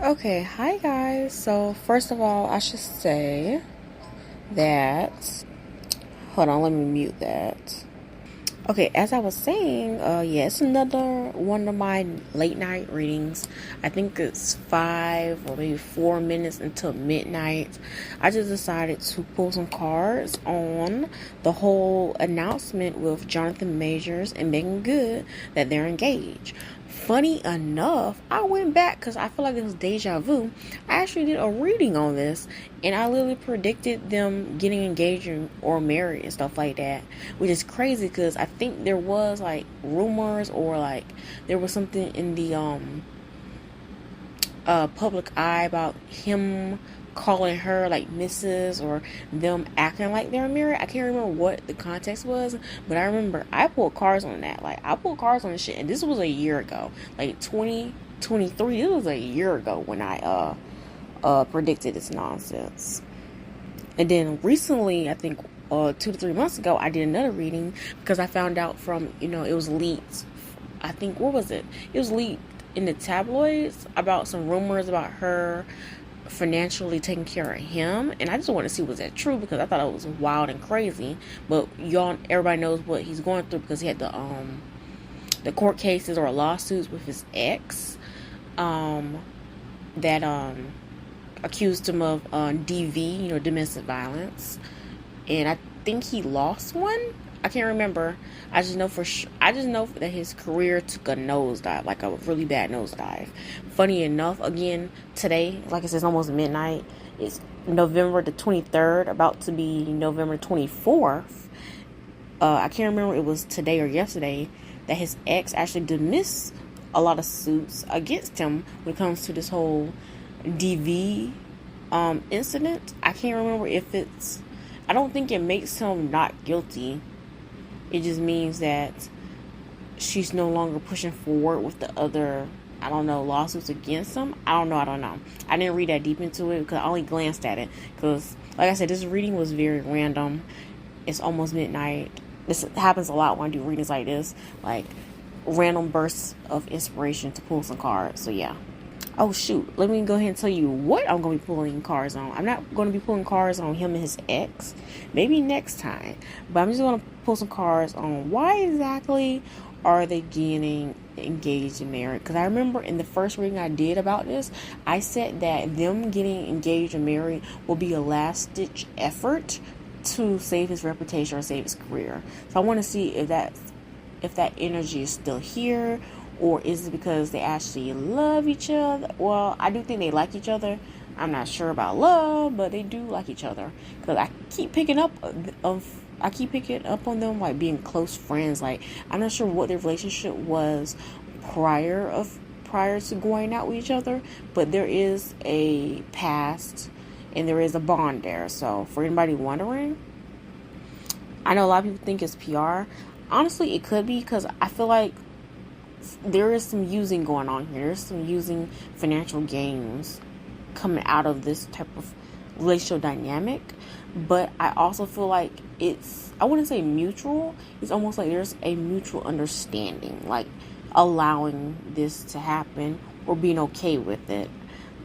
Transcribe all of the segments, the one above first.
Okay, hi guys. So, first of all, I should say that. Hold on, let me mute that. Okay, as I was saying, yeah, it's another one of my late night readings. I think it's 5 or maybe 4 minutes until midnight. I just decided to pull some cards on the whole announcement with Jonathan Majors and Meagan Good that they're engaged. Funny enough, I went back because I feel like it was deja vu. I actually did a reading on this, and I literally predicted them getting engaged or married and stuff like that, which is crazy because I think there was like rumors or like there was something in the public eye about him calling her like Mrs. or them acting like they're married. I can't remember what the context was, but I remember I pulled cards on that. Like I pulled cards on this shit, and this was a year ago, like 2023. This was a year ago when I predicted this nonsense. And then recently, I think 2 to 3 months ago, I did another reading because I found out from it was leaked. I think what was it? It was leaked in the tabloids about some rumors about her financially taking care of him, and I just want to see was that true because I thought it was wild and crazy. But everybody knows what he's going through because he had the court cases or lawsuits with his ex that accused him of DV, domestic violence, and I think he lost one. I can't remember. I just know for sure. I just know that his career took a nosedive, like a really bad nosedive. Funny enough, again today, like I said, it's almost midnight. It's November the 23rd, about to be November 24th. I can't remember if it was today or yesterday that his ex actually dismissed a lot of suits against him when it comes to this whole DV incident. I can't remember if it's. I don't think it makes him not guilty. It just means that she's no longer pushing forward with the other, I don't know, lawsuits against him. I don't know. I didn't read that deep into it because I only glanced at it. Because, like I said, this reading was very random. It's almost midnight. This happens a lot when I do readings like this. Like, random bursts of inspiration to pull some cards. So, yeah. Oh, shoot. Let me go ahead and tell you what I'm going to be pulling cards on. I'm not going to be pulling cards on him and his ex. Maybe next time. But I'm just going to pull some cards on why exactly are they getting engaged and married. Because I remember in the first reading I did about this, I said that them getting engaged and married will be a last-ditch effort to save his reputation or save his career. So I want to see if that energy is still here. Or is it because they actually love each other? Well, I do think they like each other. I'm not sure about love, but they do like each other. Because I keep picking up on them like being close friends. Like I'm not sure what their relationship was prior to going out with each other, but there is a past and there is a bond there. So for anybody wondering, I know a lot of people think it's PR. Honestly, it could be because I feel like there is some using going on here. There's some using financial gains coming out of this type of relational dynamic. But I also feel like I wouldn't say mutual. It's almost like there's a mutual understanding, like allowing this to happen or being okay with it.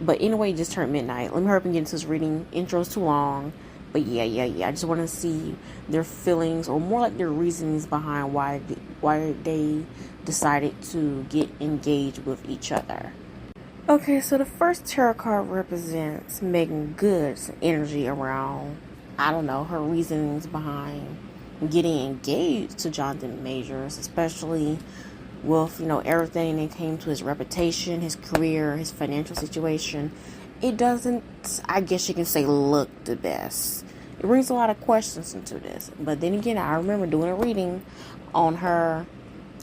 But anyway, it just turned midnight. Let me hurry up and get into this reading. Intro's too long. But yeah. I just want to see their feelings, or more like their reasonings behind why they decided to get engaged with each other. Okay, so the first tarot card represents Meagan Good's energy around, I don't know, her reasonings behind getting engaged to Jonathan Majors, especially with, everything that came to his reputation, his career, his financial situation. It doesn't, I guess you can say, look the best. It brings a lot of questions into this. But then again, I remember doing a reading on her,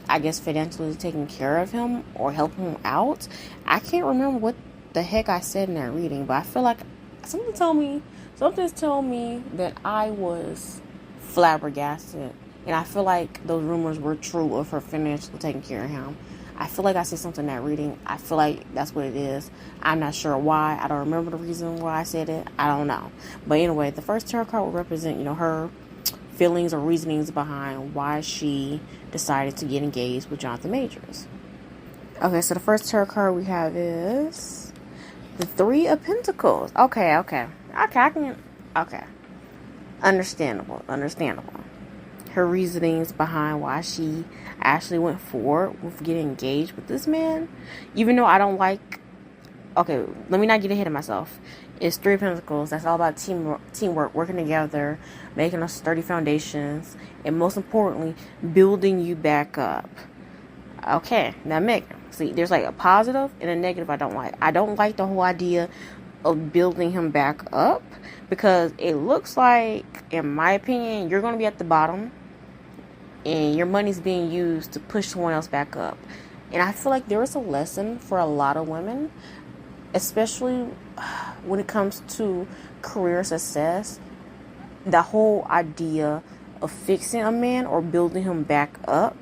I guess, financially taking care of him or helping him out. I can't remember what the heck I said in that reading, but I feel like something's telling me that I was flabbergasted. And I feel like those rumors were true of her financially taking care of him. I feel like I said something in that reading. I feel like that's what it is. I'm not sure why. I don't remember the reason why I said it. I don't know. But anyway, the first tarot card will represent, her feelings or reasonings behind why she decided to get engaged with Jonathan Majors. Okay, so the first tarot card we have is The Three of Pentacles. Okay. Okay. Understandable. Her reasonings behind why she actually went forward with getting engaged with this man. Even though I don't like... Okay, let me not get ahead of myself. It's Three of Pentacles. That's all about teamwork, working together, making us sturdy foundations, and most importantly, building you back up. Okay, now Meagan. See, there's like a positive and a negative I don't like. I don't like the whole idea of building him back up, because it looks like, in my opinion, you're going to be at the bottom and your money's being used to push someone else back up. And I feel like there is a lesson for a lot of women, especially when it comes to career success. The whole idea of fixing a man or building him back up.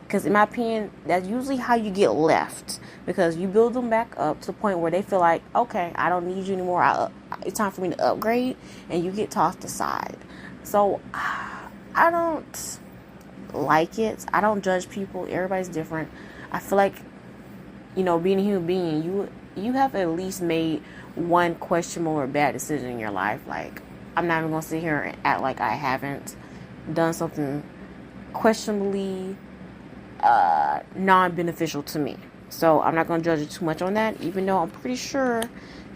Because in my opinion, that's usually how you get left. Because you build them back up to the point where they feel like, okay, I don't need you anymore. It's time for me to upgrade. And you get tossed aside. So, I don't like it. I don't judge people. Everybody's different. I feel like, being a human being, you have at least made one questionable or bad decision in your life. Like, I'm not even going to sit here and act like I haven't done something questionably non-beneficial to me. So I'm not going to judge her too much on that, even though I'm pretty sure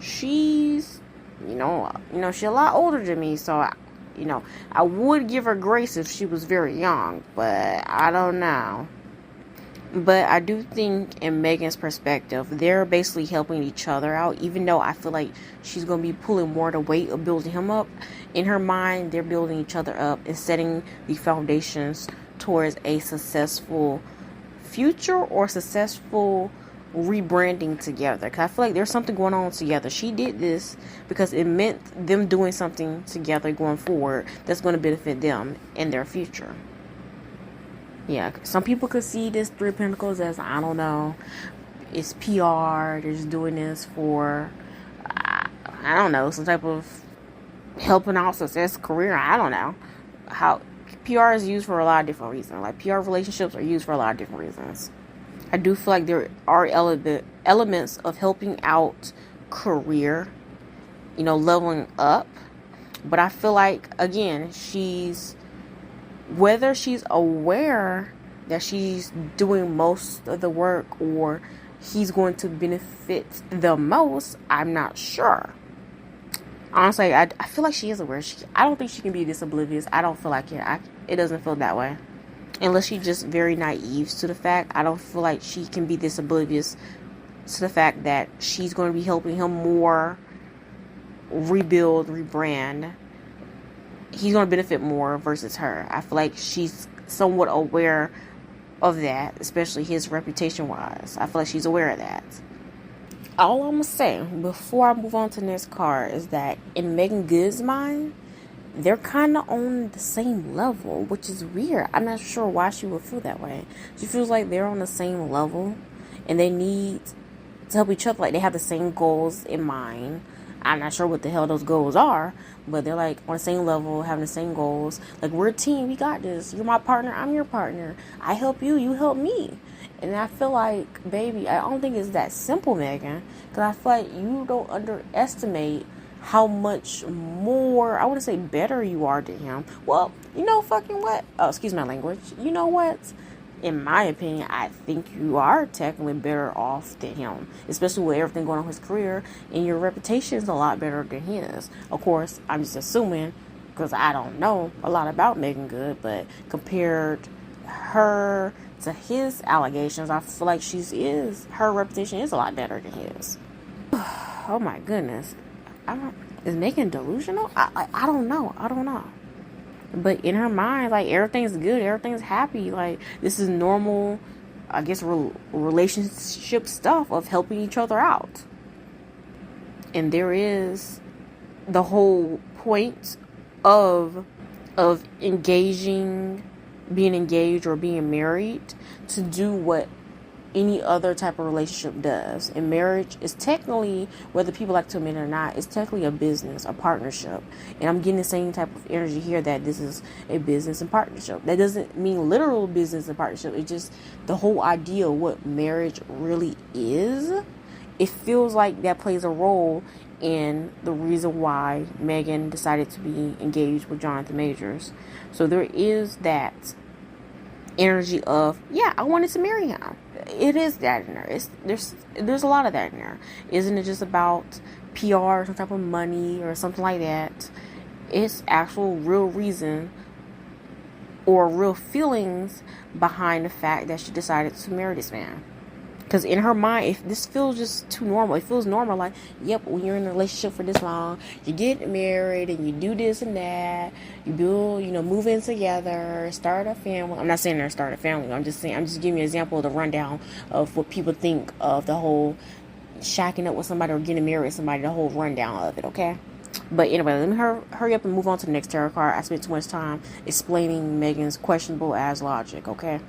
she's, she's a lot older than me. So, I would give her grace if she was very young, but I don't know. But I do think, in Meagan's perspective, they're basically helping each other out, even though I feel like she's going to be pulling more the weight of building him up. In her mind, they're building each other up and setting the foundations towards a successful future or successful rebranding together. Because I feel like there's something going on together. She did this because it meant them doing something together going forward that's going to benefit them in their future. Yeah, some people could see this Three of Pentacles as, I don't know, it's PR. They're just doing this for, I don't know, some type of helping out success career. I don't know. How PR is used for a lot of different reasons. Like, PR relationships are used for a lot of different reasons. I do feel like there are elements of helping out career, leveling up. But I feel like, again, whether she's aware that she's doing most of the work or he's going to benefit the most, I'm not sure. Honestly, I feel like she is aware. I don't think she can be this oblivious. I don't feel like it. It doesn't feel that way. Unless she's just very naive to the fact. I don't feel like she can be this oblivious to the fact that she's going to be helping him more rebuild, rebrand. He's going to benefit more versus her. I feel like she's somewhat aware of that, especially his reputation-wise. I feel like she's aware of that. All I'm going to say before I move on to the next card is that in Meagan Good's mind, they're kind of on the same level, which is weird. I'm not sure why she would feel that way. She feels like they're on the same level and they need to help each other. Like, they have the same goals in mind. I'm not sure what the hell those goals are, but they're like on the same level, having the same goals. Like, we're a team. We got this. You're my partner. I'm your partner. I help you. You help me. And I feel like, baby, I don't think it's that simple, Meagan. Because I feel like you don't underestimate how much more, I wouldn't say better you are than him. Well, fucking what? Oh, excuse my language. You know what? In my opinion, I think you are technically better off than him. Especially with everything going on in his career. And your reputation is a lot better than his. Of course, I'm just assuming, because I don't know a lot about Meagan Good. But compared her to his allegations, I feel like her reputation is a lot better than his. Oh my goodness. Is Meagan delusional? I don't know. But in her mind, like, everything's good. Everything's happy. Like, this is normal, I guess, relationship stuff of helping each other out. And there is the whole point of being engaged or being married to do what any other type of relationship does. And marriage is technically, whether people like to admit it or not, it's technically a business, a partnership. And I'm getting the same type of energy here that this is a business and partnership. That doesn't mean literal business and partnership. It's just the whole idea of what marriage really is it feels like that plays a role in the reason why Meagan decided to be engaged with Jonathan Majors. So there is that energy of, yeah, I wanted to marry him. It is that in there. There's a lot of that in there. Isn't it just about PR or some type of money or something like that? It's actual real reason or real feelings behind the fact that she decided to marry this man. Because in her mind, if this feels just too normal, it feels normal. Like, yep, when you're in a relationship for this long, you get married and you do this and that. You build, move in together, start a family. I'm not saying they're start a family. I'm just giving you an example of the rundown of what people think of the whole shacking up with somebody or getting married with somebody, the whole rundown of it, okay? But anyway, let me hurry up and move on to the next tarot card. I spent too much time explaining Meagan's questionable as logic, okay?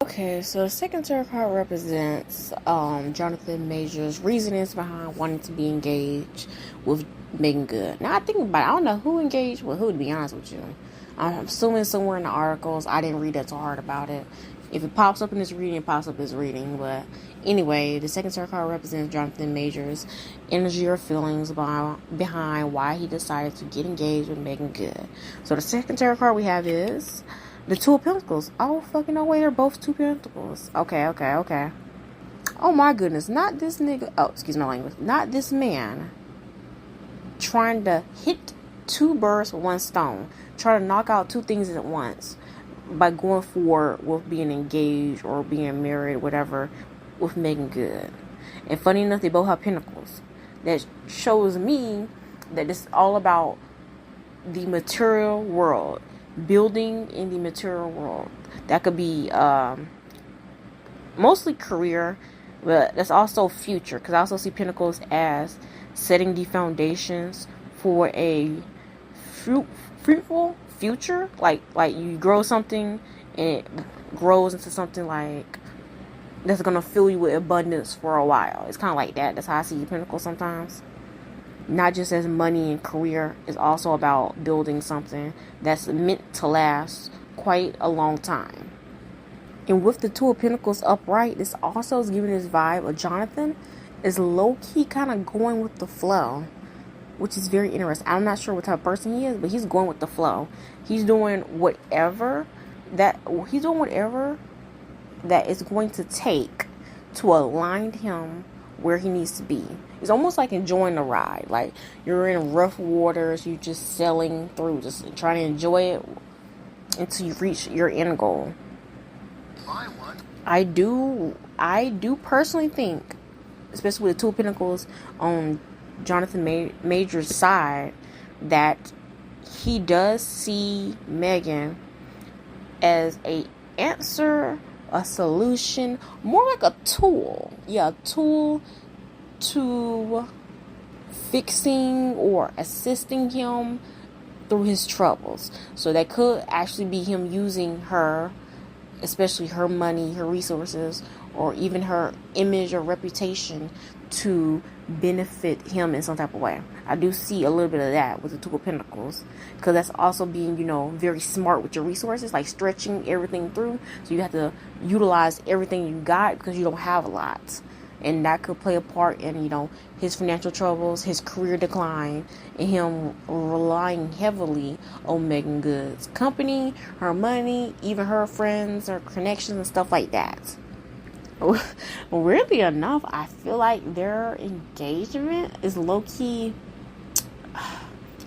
Okay, so the second tarot card represents Jonathan Majors' reasonings behind wanting to be engaged with Meagan Good. Now, I think about it, I don't know who engaged with who, to be honest with you. I'm assuming somewhere in the articles. I didn't read that too hard about it. If it pops up in this reading, it pops up in this reading. But anyway, the second tarot card represents Jonathan Majors' energy or feelings behind why he decided to get engaged with Meagan Good. So the second tarot card we have is the Two of Pentacles. Oh, fucking no way, they're both Two Pentacles. Okay. Oh my goodness, not this nigga. Oh, excuse my language. Not this man trying to hit two birds with one stone. Try to knock out two things at once by going forward with being engaged or being married, whatever, with Meagan Good. And funny enough, they both have pentacles. That shows me that it's all about the material world. Building in the material world. That could be mostly career, but that's also future, because I also see pentacles as setting the foundations for a fruitful future. Like you grow something and it grows into something like that's gonna fill you with abundance for a while. It's kind of like that. That's how I see pentacles sometimes. Not just as money and career, is also about building something that's meant to last quite a long time. And with the Two of Pentacles upright, this also is giving this vibe of Jonathan is low-key kind of going with the flow, which is very interesting. I'm not sure what type of person he is, but he's going with the flow. He's doing whatever that is going to take to align him where he needs to be. It's almost like enjoying the ride. Like you're in rough waters, you're just sailing through, just trying to enjoy it until you reach your end goal. I do personally think, especially with the Two of Pentacles on Jonathan Major's side, that he does see Meagan as a answer, a solution, more like a tool. Yeah, a tool to fixing or assisting him through his troubles. So that could actually be him using her, especially her money, her resources, or even her image or reputation to benefit him in some type of way. I do see a little bit of that with the Two of Pentacles, because that's also being, very smart with your resources, like stretching everything through. So you have to utilize everything you got because you don't have a lot. And that could play a part in, his financial troubles, his career decline, and him relying heavily on Meagan Good's company, her money, even her friends, her connections, and stuff like that. Weirdly enough, I feel like their engagement is low-key,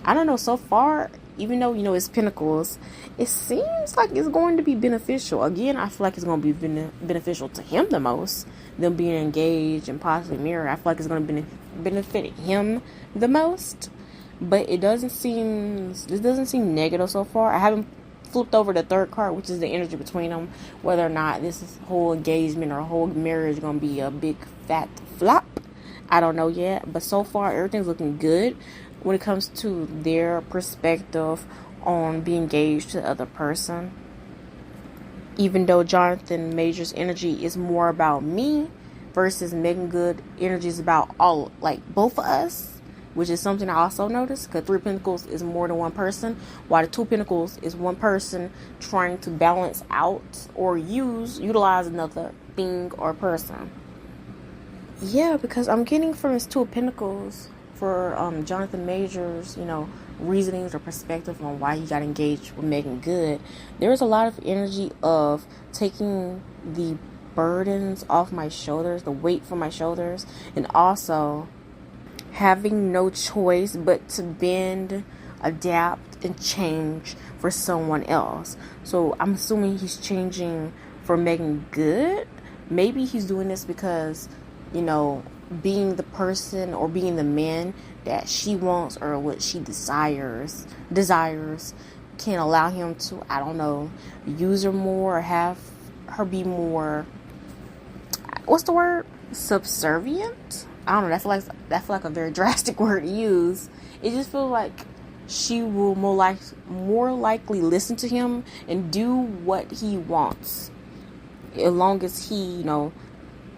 I don't know, so far, even though, it's pentacles, it seems like it's going to be beneficial. Again, I feel like it's going to be beneficial to him the most. Them being engaged and possibly married, I feel like it's going to benefit him the most. But this doesn't seem negative so far. I haven't flipped over the third card, which is the energy between them, whether or not this whole engagement or whole marriage is going to be a big fat flop. I don't know yet, but so far everything's looking good when it comes to their perspective on being engaged to the other person. Even though Jonathan Major's energy is more about me versus Meagan Good energy is about both of us, which is something I also noticed, because Three of Pentacles is more than one person, while the Two of Pentacles is one person trying to balance out or utilize another thing or person. Yeah, because I'm getting from his Two of Pentacles for Jonathan Majors, reasonings or perspective on why he got engaged with Meagan Good. There's a lot of energy of taking the burdens off my shoulders, the weight from my shoulders, and also having no choice but to bend, adapt, and change for someone else. So I'm assuming he's changing for Meagan Good. Maybe he's doing this because, being the person or being the man that she wants or what she desires can allow him to, I don't know, use her more or have her be more, what's the word? Subservient? I don't know. That feel like a very drastic word to use. It just feels like she will more likely listen to him and do what he wants, as long as he,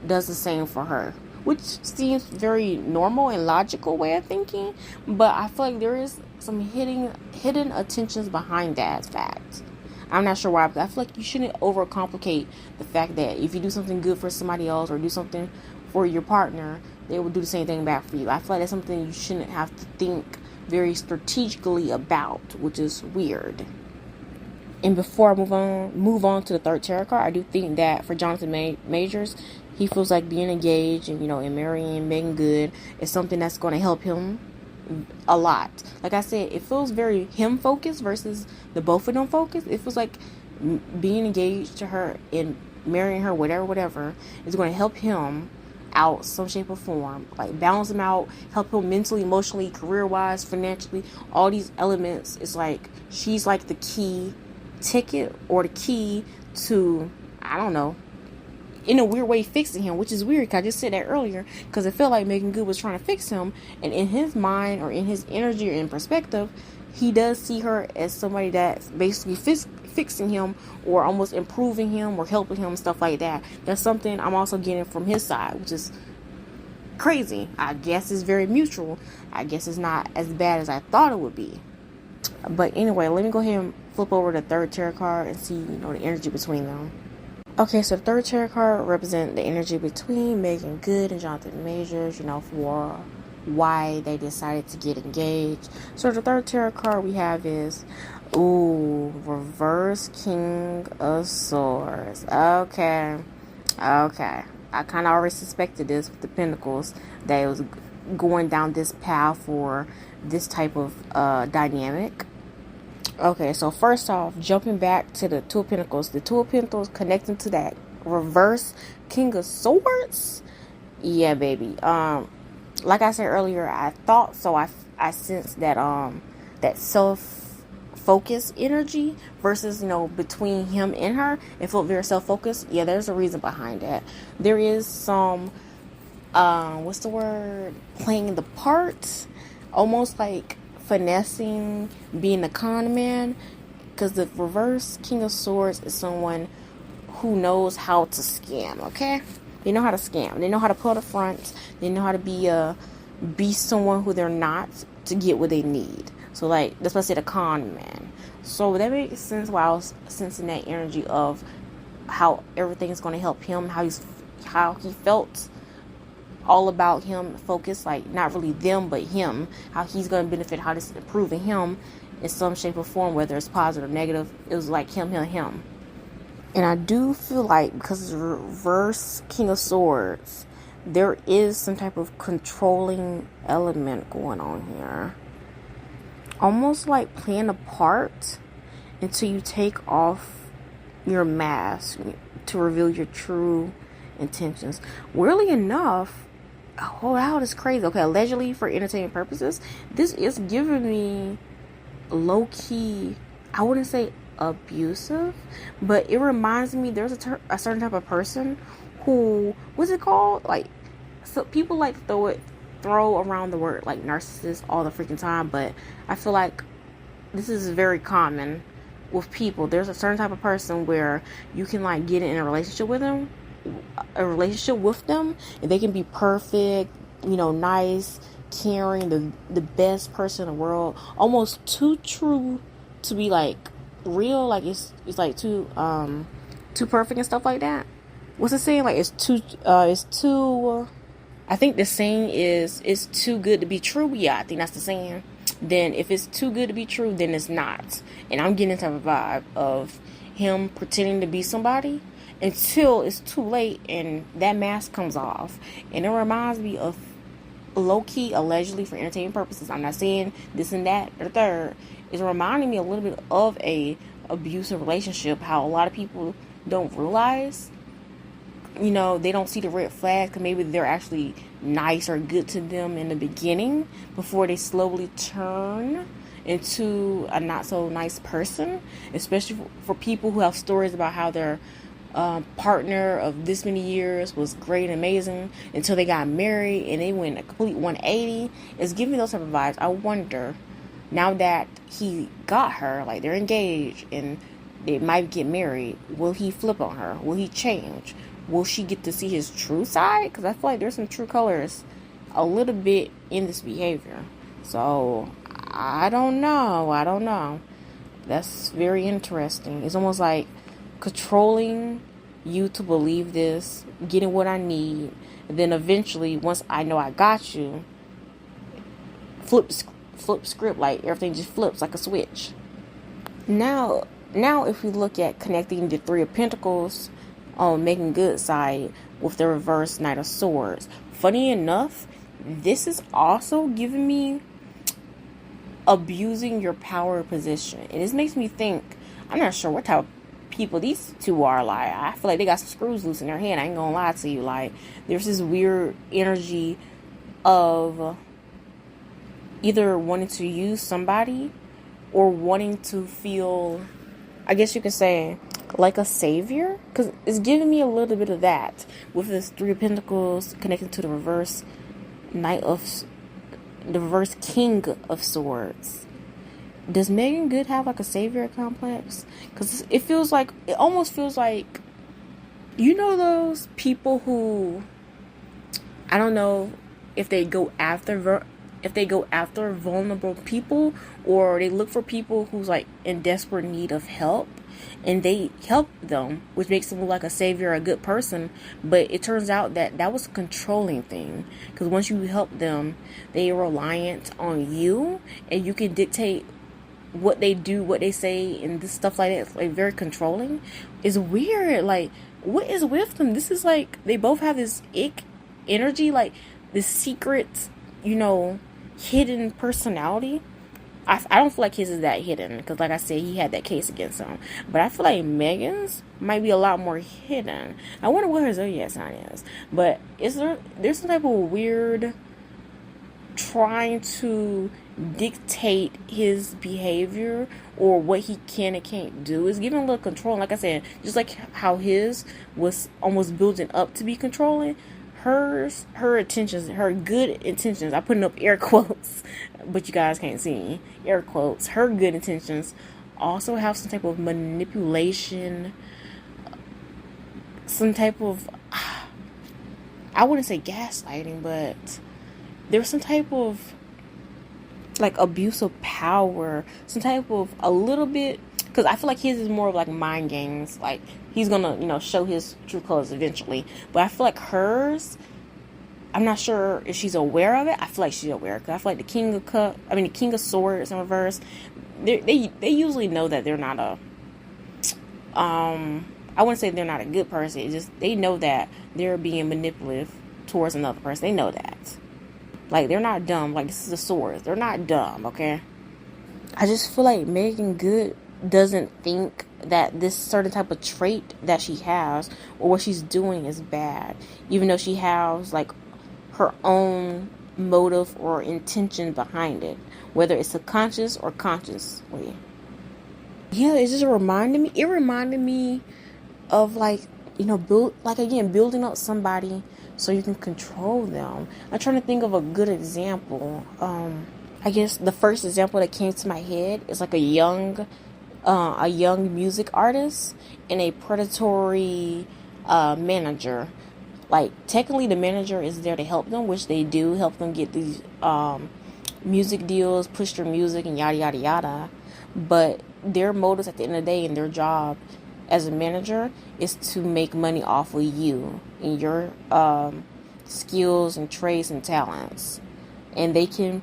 does the same for her, which seems very normal and logical way of thinking. But I feel like there is some hidden attentions behind that fact. I'm not sure why, but I feel like you shouldn't overcomplicate the fact that if you do something good for somebody else or do something for your partner, they will do the same thing back for you. I feel like that's something you shouldn't have to think very strategically about, which is weird. And before I move on to the third tarot card, I do think that for Jonathan Majors, he feels like being engaged and, and marrying Meagan Good is something that's going to help him a lot. Like I said, it feels very him focused versus the both of them focused. It feels like being engaged to her and marrying her, whatever, is going to help him out some shape or form, like balance him out, help him mentally, emotionally, career-wise, financially, all these elements. It's like she's like the key ticket or the key to, I don't know, in a weird way fixing him, which is weird because I just said that earlier, because it felt like Meagan Good was trying to fix him, and in his mind or in his energy or in perspective, he does see her as somebody that's basically fixing him or almost improving him or helping him, stuff like that. That's something I'm also getting from his side, which is crazy. I guess it's very mutual. I guess it's not as bad as I thought it would be. But anyway, let me go ahead and flip over the third tarot card and see, the energy between them. Okay, so the third tarot card represents the energy between Meagan Good and Jonathan Majors, for why they decided to get engaged. So the third tarot card we have is, reverse King of Swords. Okay. I kind of already suspected this with the Pentacles, that it was going down this path for this type of dynamic. Okay, so first off, jumping back to the Two of Pentacles. The Two of Pentacles connecting to that reverse King of Swords. Yeah, baby. Like I said earlier, I thought so. I sensed that that self-focused energy versus, between him and her. It felt very self-focused. Yeah, there's a reason behind that. There is some, what's the word? Playing the part. Almost like finessing, being a con man, because the reverse King of Swords is someone who knows how to scam. Okay, they know how to scam. They know how to put a front. They know how to be someone who they're not to get what they need. So like that's why I said a con man. So that makes sense why I was sensing that energy of how everything's going to help him, how he felt. All about him, focused, like not really them but him, how he's going to benefit, how this is improving him in some shape or form, whether it's positive or negative. It was like him. And I do feel like, because it's reverse King of Swords, there is some type of controlling element going on here, almost like playing a part until you take off your mask to reveal your true intentions. Weirdly enough, oh wow, that's crazy. Okay, allegedly for entertainment purposes, this is giving me low-key, I wouldn't say abusive, but it reminds me there's a certain type of person who, what's it called? Like, so people like throw around the word like narcissist all the freaking time, but I feel like this is very common with people. There's a certain type of person where you can like get in a relationship with them, and they can be perfect, nice, caring, the best person in the world, almost too true to be like real, like it's like too perfect and stuff like that. What's it saying? Like it's too I think the saying is, it's too good to be true. Yeah, I think that's the saying. Then if it's too good to be true, then it's not. And I'm getting into a vibe of him pretending to be somebody until it's too late and that mask comes off. And it reminds me of, low-key, allegedly for entertainment purposes, I'm not saying this and that or third, it's reminding me a little bit of a abusive relationship, how a lot of people don't realize, they don't see the red flags because maybe they're actually nice or good to them in the beginning before they slowly turn into a not so nice person, especially for people who have stories about how their partner of this many years was great and amazing until they got married and they went a complete 180. It's giving me those type of vibes. I wonder, now that he got her, like they're engaged and they might get married, will he flip on her? Will he change? Will she get to see his true side? Because I feel like there's some true colors a little bit in this behavior. So, I don't know. That's very interesting. It's almost like controlling you to believe this, getting what I need, and then eventually, once I know I got you, flip script, like everything just flips like a switch. Now if we look at connecting the Three of Pentacles on Meagan Good side with the reverse Knight of Swords, funny enough, this is also giving me abusing your power position. And this makes me think, I'm not sure what type of people these two are. Like, I feel like they got some screws loose in their head. I ain't gonna lie to you. Like, there's this weird energy of either wanting to use somebody or wanting to feel, I guess you could say, like a savior, because it's giving me a little bit of that with this Three of Pentacles connecting to the reverse the reverse King of Swords. Does Meagan Good have like a savior complex? Because it almost feels like, those people who, I don't know if they go after vulnerable people, or they look for people who's like in desperate need of help and they help them, which makes them look like a savior or a good person. But it turns out that was a controlling thing, because once you help them, they are reliant on you and you can dictate what they do, what they say, and this stuff like that. It's like very controlling. It's weird. Like, what is with them? This is like, they both have this ick energy, like this secret, hidden personality. I don't feel like his is that hidden, because like I said, he had that case against him. But I feel like Megan's might be a lot more hidden. I wonder what her zodiac sign is. But there's some type of weird trying to dictate his behavior or what he can and can't do. Is giving a little control. Like I said, just like how his was almost building up to be controlling, her intentions, her good intentions, I'm putting up air quotes, but you guys can't see, air quotes, her good intentions also have some type of manipulation, some type of, I wouldn't say gaslighting, but there's some type of like abuse of power, some type of a little bit, because I feel like his is more of like mind games. Like, he's gonna, show his true colors eventually. But I feel like hers, I'm not sure if she's aware of it. I feel like she's aware, because I feel like the King of Swords in reverse, they usually know that they're not a, I wouldn't say they're not a good person. It's just, they know that they're being manipulative towards another person. They know that. Like, they're not dumb. Like, this is the Swords. They're not dumb, okay? I just feel like Meagan Good doesn't think that this certain type of trait that she has or what she's doing is bad, even though she has like her own motive or intention behind it, whether it's subconscious or consciously. Yeah, it just reminded me of like, building up somebody so you can control them. I'm trying to think of a good example. I guess the first example that came to my head is like a young music artist and a predatory manager. Like, technically the manager is there to help them, which they do help them get these music deals, push their music, and yada yada yada. But their motives at the end of the day and their job as a manager is to make money off of you and your skills and traits and talents, and they can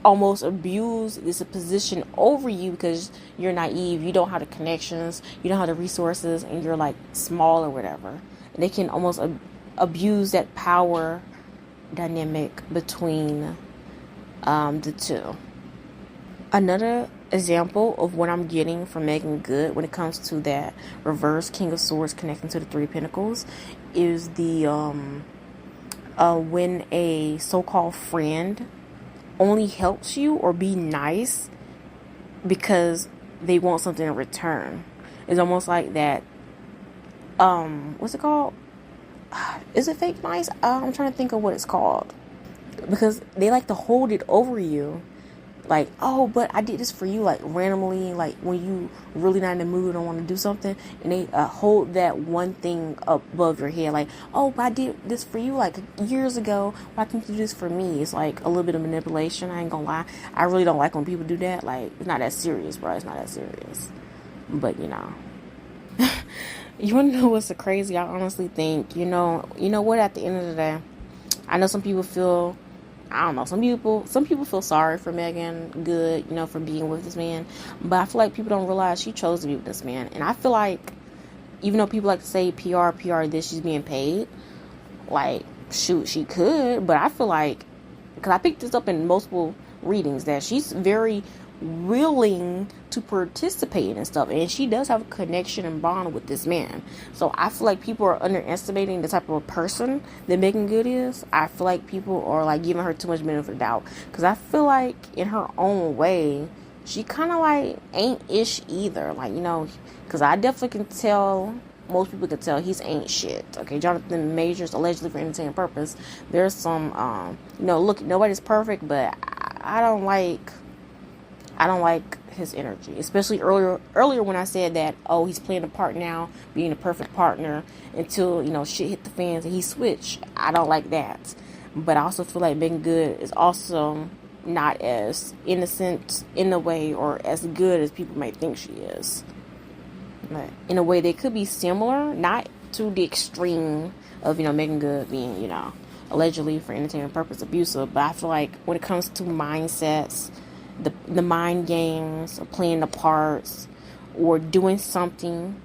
almost abuse this position over you because you're naive, you don't have the connections, you don't have the resources, and you're like small or whatever. And they can almost abuse that power dynamic between the two. Another example of what I'm getting from Meagan Good when it comes to that reverse King of Swords connecting to the Three of Pentacles is the when a so-called friend only helps you or be nice because they want something in return. It's almost like that. What's it called? Is it fake nice? I'm trying to think of what it's called, because they like to hold it over you. Like, oh, but I did this for you, like randomly, like when you really not in the mood and want to do something, and they hold that one thing up above your head, like, oh, but I did this for you like years ago. Why can't you do this for me? It's like a little bit of manipulation. I ain't gonna lie. I really don't like when people do that. Like, it's not that serious, bro. It's not that serious. But you know, you wanna know what's so crazy? I honestly think, you know what? At the end of the day, I know some people feel. I don't know, some people feel sorry for Meagan Good, for being with this man. But I feel like people don't realize she chose to be with this man. And I feel like, even though people like to say PR, this, she's being paid. Like, shoot, she could. But I feel like, because I picked this up in multiple readings, that she's very willing to participate and stuff, and she does have a connection and bond with this man. So I feel like people are underestimating the type of person that Meagan Good is. I feel like people are like giving her too much benefit of the doubt, because I feel like in her own way she kind of like ain't ish either, like, because I definitely can tell, most people can tell he's ain't shit. Okay, Jonathan Majors, allegedly for entertainment purpose. There's some look, nobody's perfect, but I don't like his energy, especially earlier when I said that, oh, he's playing a part now, being a perfect partner, until shit hit the fans and he switched. I don't like that. But I also feel like Meagan Good is also not as innocent in a way, or as good as people might think she is. But in a way, they could be similar, not to the extreme of Meagan Good being allegedly for entertainment purpose abusive. But I feel like when it comes to mindsets, the mind games, or playing the parts, or doing something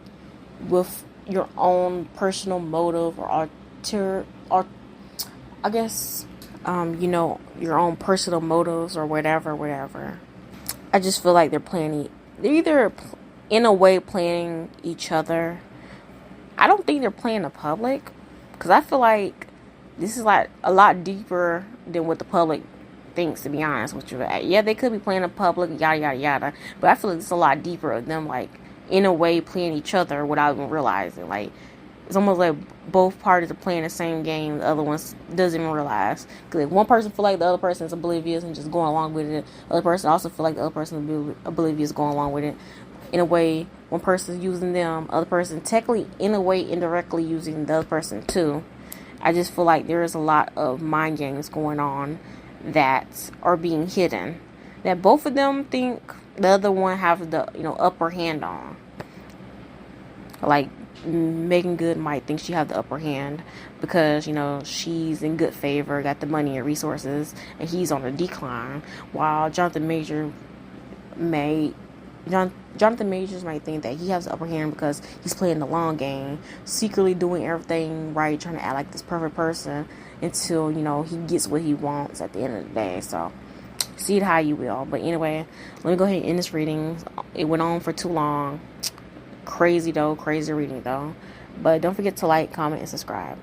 with your own personal motive, or I guess your own personal motives, or whatever. I just feel like they're either in a way playing each other. I don't think they're playing the public, because I feel like this is like a lot deeper than what the public thinks, to be honest with you. Yeah, they could be playing in public, yada yada yada, but I feel like it's a lot deeper of them, like, in a way playing each other without even realizing. Like, it's almost like both parties are playing the same game, the other one doesn't even realize. Because if one person feel like the other person is oblivious and just going along with it, the other person also feel like the other person is oblivious, going along with it. In a way, one person is using them, other person technically, in a way, indirectly using the other person too. I just feel like there is a lot of mind games going on that are being hidden, that both of them think the other one have the upper hand on. Like, Meagan Good might think she have the upper hand because she's in good favor, got the money and resources, and he's on a decline, while Jonathan Majors might think that he has the upper hand because he's playing the long game, secretly doing everything right, trying to act like this perfect person until he gets what he wants at the end of the day. So see it how you will. But anyway, let me go ahead and end this reading. It went on for too long. Crazy reading though. But don't forget to like, comment, and subscribe.